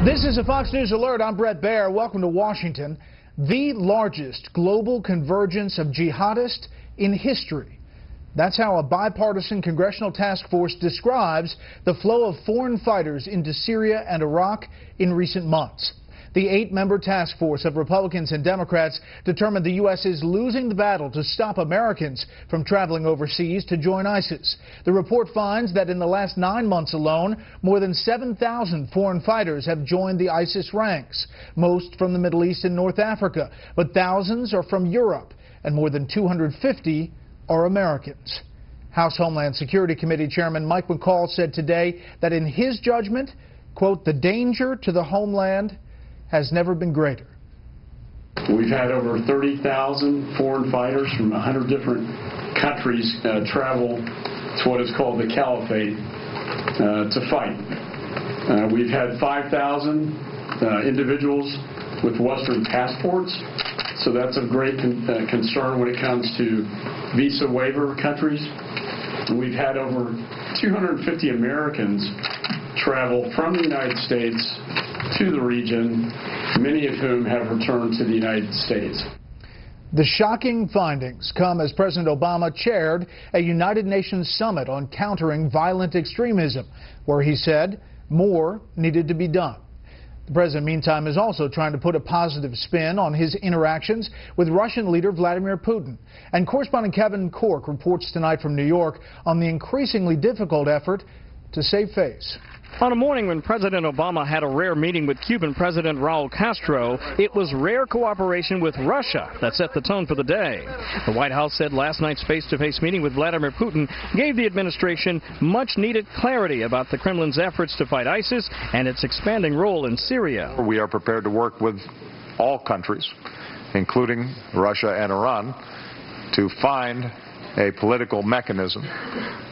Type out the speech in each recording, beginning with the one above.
This is a Fox News Alert. I'm Brett Baer. Welcome to Washington. The largest global convergence of jihadists in history. That's how a bipartisan congressional task force describes the flow of foreign fighters into Syria and Iraq in recent months. The 8-member task force of Republicans and Democrats determined the U.S. is losing the battle to stop Americans from traveling overseas to join ISIS. The report finds that in the last 9 months alone, more than 7,000 foreign fighters have joined the ISIS ranks, most from the Middle East and North Africa, but thousands are from Europe, and more than 250 are Americans. House Homeland Security Committee Chairman Mike McCaul said today that in his judgment, quote, the danger to the homeland has never been greater. We've had over 30,000 foreign fighters from 100 different countries travel to what is called the Caliphate to fight. We've had 5,000 individuals with Western passports, so that's of great concern when it comes to visa waiver countries. We've had over 250 Americans travel from the United States to the region, many of whom have returned to the United States. The shocking findings come as President Obama chaired a United Nations summit on countering violent extremism, where he said more needed to be done. The president, meantime, is also trying to put a positive spin on his interactions with Russian leader Vladimir Putin. And correspondent Kevin Corke reports tonight from New York on the increasingly difficult effort to save face. On a morning when President Obama had a rare meeting with Cuban President Raul Castro, it was rare cooperation with Russia that set the tone for the day. The White House said last night's face-to-face meeting with Vladimir Putin gave the administration much-needed clarity about the Kremlin's efforts to fight ISIS and its expanding role in Syria. We are prepared to work with all countries, including Russia and Iran, to find a political mechanism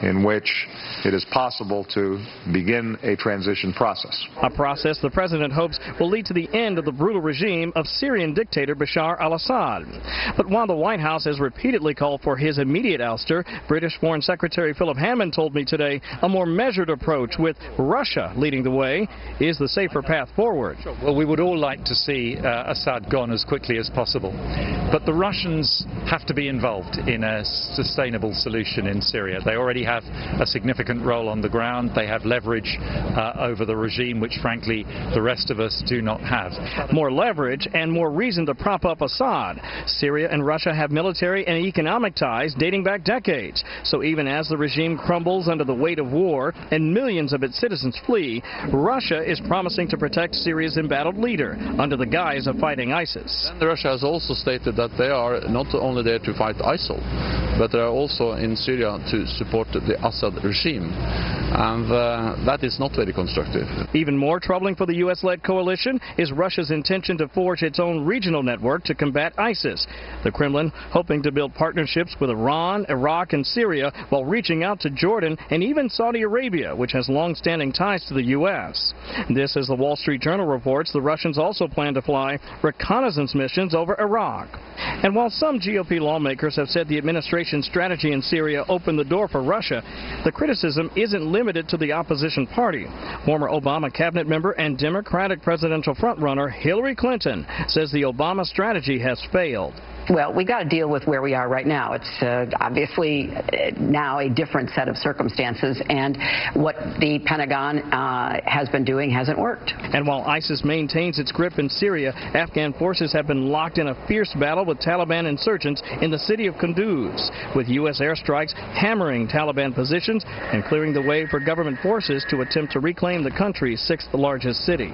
in which it is possible to begin a transition process. A process the president hopes will lead to the end of the brutal regime of Syrian dictator Bashar al-Assad. But while the White House has repeatedly called for his immediate ouster, British Foreign Secretary Philip Hammond told me today a more measured approach with Russia leading the way is the safer path forward. Well, we would all like to see Assad gone as quickly as possible. But the Russians have to be involved in a sustainable solution in Syria. They already have a significant role on the ground. They have leverage over the regime, which frankly the rest of us do not have. More leverage and more reason to prop up Assad. Syria and Russia have military and economic ties dating back decades. So even as the regime crumbles under the weight of war and millions of its citizens flee, Russia is promising to protect Syria's embattled leader under the guise of fighting ISIS. And Russia has also stated that they are not only there to fight ISIL, but they are also in Syria to support the Assad regime. And that is not very constructive. Even more troubling for the U.S.-led coalition is Russia's intention to forge its own regional network to combat ISIS. The Kremlin hoping to build partnerships with Iran, Iraq, and Syria while reaching out to Jordan and even Saudi Arabia, which has long-standing ties to the U.S. This, as the Wall Street Journal reports, the Russians also plan to fly reconnaissance missions over Iraq. And while some GOP lawmakers have said the administration's strategy in Syria opened the door for Russia, the criticism isn't limited to the opposition party. Former Obama cabinet member and Democratic presidential frontrunner Hillary Clinton says the Obama strategy has failed. Well, we got to deal with where we are right now. It's obviously now a different set of circumstances, and what the Pentagon has been doing hasn't worked. And while ISIS maintains its grip in Syria, Afghan forces have been locked in a fierce battle with Taliban insurgents in the city of Kunduz, with U.S. airstrikes hammering Taliban positions and clearing the way for government forces to attempt to reclaim the country's sixth largest city.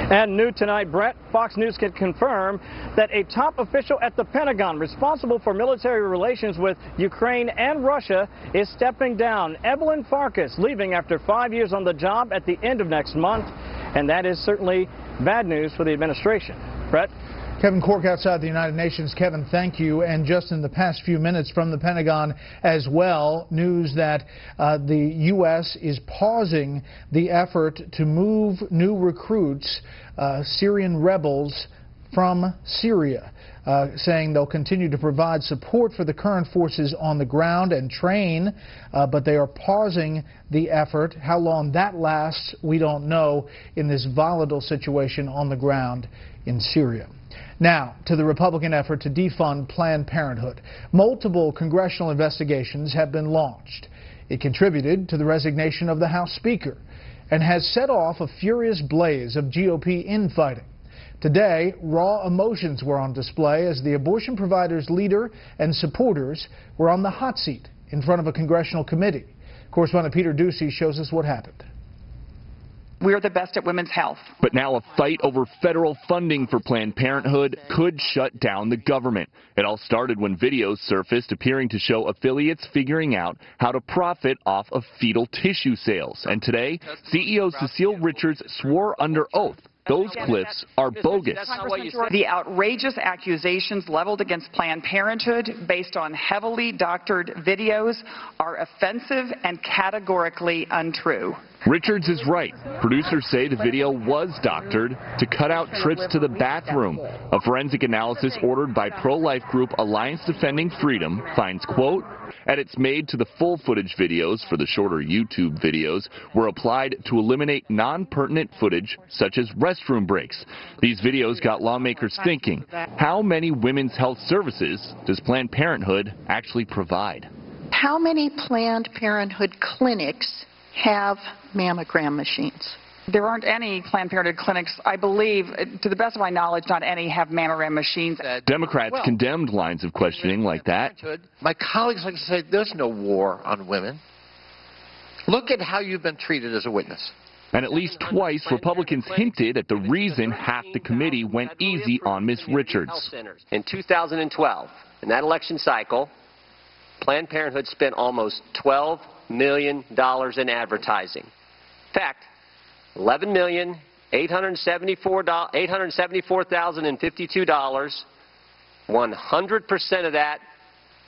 And new tonight, Brett, Fox News can confirm that a top official at the Pentagon responsible for military relations with Ukraine and Russia is stepping down. Evelyn Farkas leaving after 5 years on the job at the end of next month. And that is certainly bad news for the administration. Brett? Kevin Corke outside the United Nations. Kevin, thank you. And just in the past few minutes from the Pentagon as well, news that the U.S. is pausing the effort to move new recruits, Syrian rebels, from Syria. saying they'll continue to provide support for the current forces on the ground and train, but they are pausing the effort. How long that lasts, we don't know in this volatile situation on the ground in Syria. Now, to the Republican effort to defund Planned Parenthood. Multiple congressional investigations have been launched. It contributed to the resignation of the House Speaker and has set off a furious blaze of GOP infighting. Today, raw emotions were on display as the abortion providers' leader and supporters were on the hot seat in front of a congressional committee. Correspondent Peter Ducey shows us what happened. We're the best at women's health. But now a fight over federal funding for Planned Parenthood could shut down the government. It all started when videos surfaced appearing to show affiliates figuring out how to profit off of fetal tissue sales. And today, CEO Cecile Richards swore under oath those clips are bogus. The outrageous accusations leveled against Planned Parenthood based on heavily doctored videos are offensive and categorically untrue. Richards is right. Producers say the video was doctored to cut out trips to the bathroom. A forensic analysis ordered by pro-life group Alliance Defending Freedom finds, quote, edits made to the full footage videos for the shorter YouTube videos were applied to eliminate non-pertinent footage such as restroom breaks. These videos got lawmakers thinking, how many women's health services does Planned Parenthood actually provide? How many Planned Parenthood clinics have mammogram machines? There aren't any Planned Parenthood clinics. I believe, to the best of my knowledge, not any have mammogram machines. Democrats condemned lines of questioning like that. My colleagues like to say there's no war on women. Look at how you've been treated as a witness. And at least twice, Republicans hinted at the reason half the committee went easy on Ms. Richards. In 2012, in that election cycle, Planned Parenthood spent almost $12 million in advertising. In fact, $11,874,052, 100% of that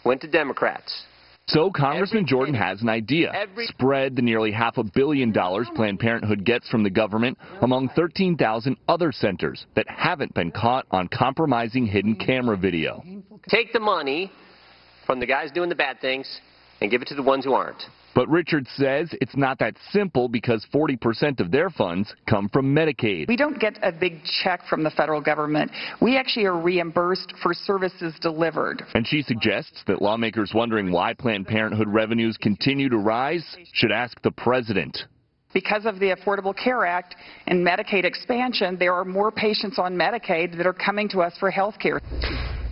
went to Democrats. So Congressman Jordan has an idea. Spread the nearly $500 million Planned Parenthood gets from the government among 13,000 other centers that haven't been caught on compromising hidden camera video. Take the money from the guys doing the bad things and give it to the ones who aren't. But Richards says it's not that simple because 40% of their funds come from Medicaid. We don't get a big check from the federal government. We actually are reimbursed for services delivered. And she suggests that lawmakers wondering why Planned Parenthood revenues continue to rise should ask the president. Because of the Affordable Care Act and Medicaid expansion, there are more patients on Medicaid that are coming to us for health care.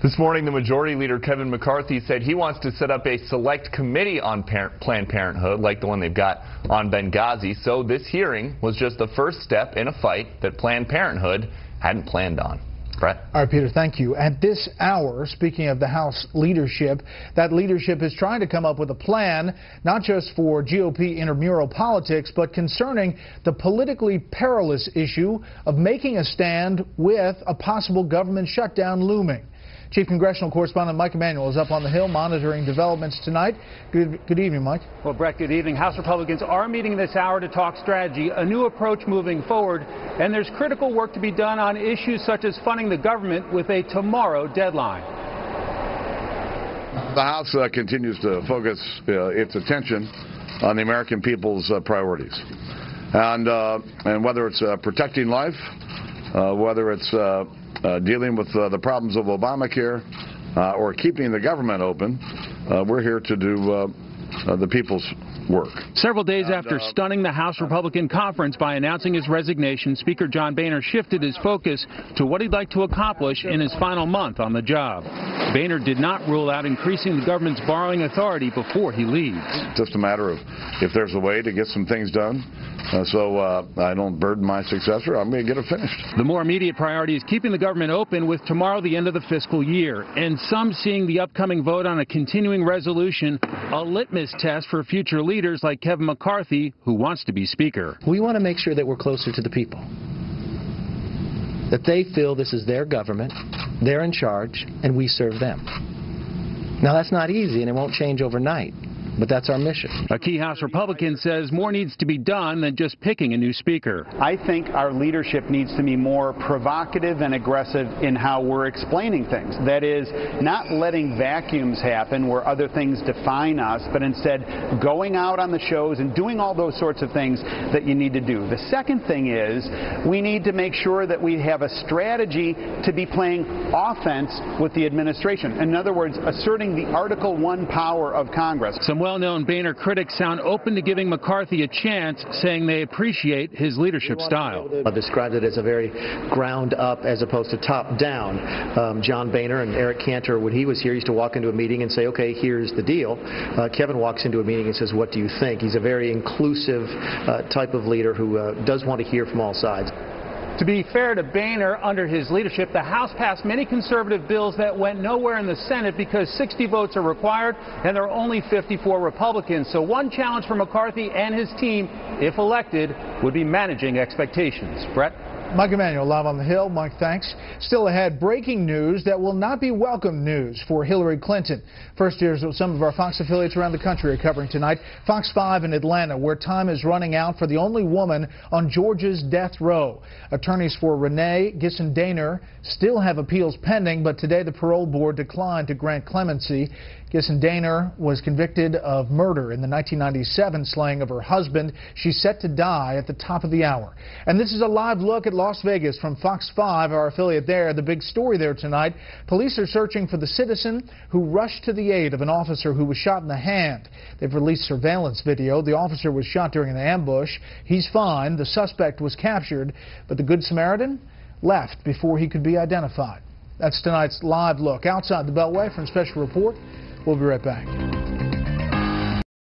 This morning, the Majority Leader Kevin McCarthy said he wants to set up a select committee on Planned Parenthood, like the one they've got on Benghazi. So this hearing was just the first step in a fight that Planned Parenthood hadn't planned on. Brett? All right, Peter, thank you. At this hour, speaking of the House leadership, that leadership is trying to come up with a plan, not just for GOP intramural politics, but concerning the politically perilous issue of making a stand with a possible government shutdown looming. Chief Congressional Correspondent Mike Emanuel is up on the Hill monitoring developments tonight. Good evening, Mike. Well, Brett, good evening. House Republicans are meeting this hour to talk strategy, a new approach moving forward, and there's critical work to be done on issues such as funding the government with a tomorrow deadline. The House continues to focus its attention on the American people's priorities. And whether it's protecting life, whether it's dealing with the problems of Obamacare or keeping the government open, we're here to do the people's work. Several days after stunning the House Republican conference by announcing his resignation, Speaker John Boehner shifted his focus to what he'd like to accomplish in his final month on the job. Boehner did not rule out increasing the government's borrowing authority before he leaves. Just a matter of if there's a way to get some things done so I don't burden my successor, I'm going to get it finished. The more immediate priority is keeping the government open with tomorrow the end of the fiscal year, and some seeing the upcoming vote on a continuing resolution a litmus test for future leaders like Kevin McCarthy, who wants to be Speaker. We want to make sure that we're closer to the people, that they feel this is their government, they're in charge, and we serve them. Now, that's not easy, and it won't change overnight, But that's our mission. A key House Republican says more needs to be done than just picking a new speaker. I think our leadership needs to be more provocative and aggressive in how we're explaining things. That is, not letting vacuums happen where other things define us, but instead going out on the shows and doing all those sorts of things that you need to do. The second thing is we need to make sure that we have a strategy to be playing offense with the administration. In other words, asserting the Article I power of Congress. Some well-known Boehner critics sound open to giving McCarthy a chance, saying they appreciate his leadership style. I described it as a very ground-up as opposed to top-down. John Boehner and Eric Cantor, when he was here, used to walk into a meeting and say, okay, here's the deal. Kevin walks into a meeting and says, what do you think? He's a very inclusive type of leader who does want to hear from all sides. To be fair to Boehner, under his leadership, the House passed many conservative bills that went nowhere in the Senate because 60 votes are required and there are only 54 Republicans. So one challenge for McCarthy and his team, if elected, would be managing expectations. Brett? Mike Emanuel, live on the Hill. Mike, thanks. Still ahead, breaking news that will not be welcome news for Hillary Clinton. First, here's what some of our Fox affiliates around the country are covering tonight. Fox 5 in Atlanta, where time is running out for the only woman on Georgia's death row. Attorneys for Renee Gisson-Daner still have appeals pending, but today the parole board declined to grant clemency. Gisson-Daner was convicted of murder in the 1997 slaying of her husband. She's set to die at the top of the hour. And this is a live look at Las Vegas from Fox 5, our affiliate there. The big story there tonight, police are searching for the citizen who rushed to the aid of an officer who was shot in the hand. They've released surveillance video. The officer was shot during an ambush. He's fine. The suspect was captured, but the Good Samaritan left before he could be identified. That's tonight's live look. Outside the Beltway from Special Report. We'll be right back.